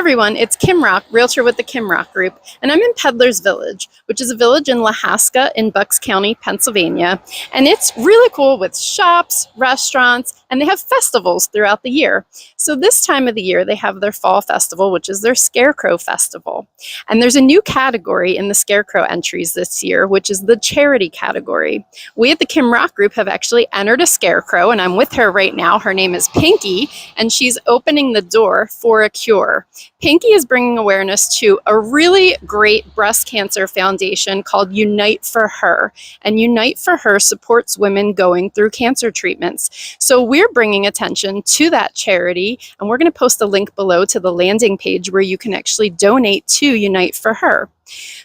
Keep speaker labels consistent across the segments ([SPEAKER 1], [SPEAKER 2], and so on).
[SPEAKER 1] everyone, it's Kim Rock, Realtor with the Kim Rock Group, and I'm in Peddlers Village, which is a village in Lahaska in Bucks County, Pennsylvania. And it's really cool with shops, restaurants, and they have festivals throughout the year. So this time of the year, they have their fall festival, which is their Scarecrow Festival. And there's a new category in the Scarecrow entries this year, which is the charity category. We at the Kim Rock Group have actually entered a Scarecrow, and I'm with her right now. Her name is Pinky, and she's opening the door for a cure. Pinky is bringing awareness to a really great breast cancer foundation called Unite for Her. And Unite for Her supports women going through cancer treatments. So we're bringing attention to that charity, and we're going to post a link below to the landing page where you can actually donate to Unite for Her.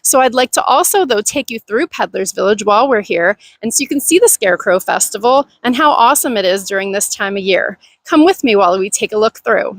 [SPEAKER 1] So I'd like to also, though, take you through Peddlers Village while we're here, and so you can see the Scarecrow Festival and how awesome it is during this time of year. Come with me while we take a look through.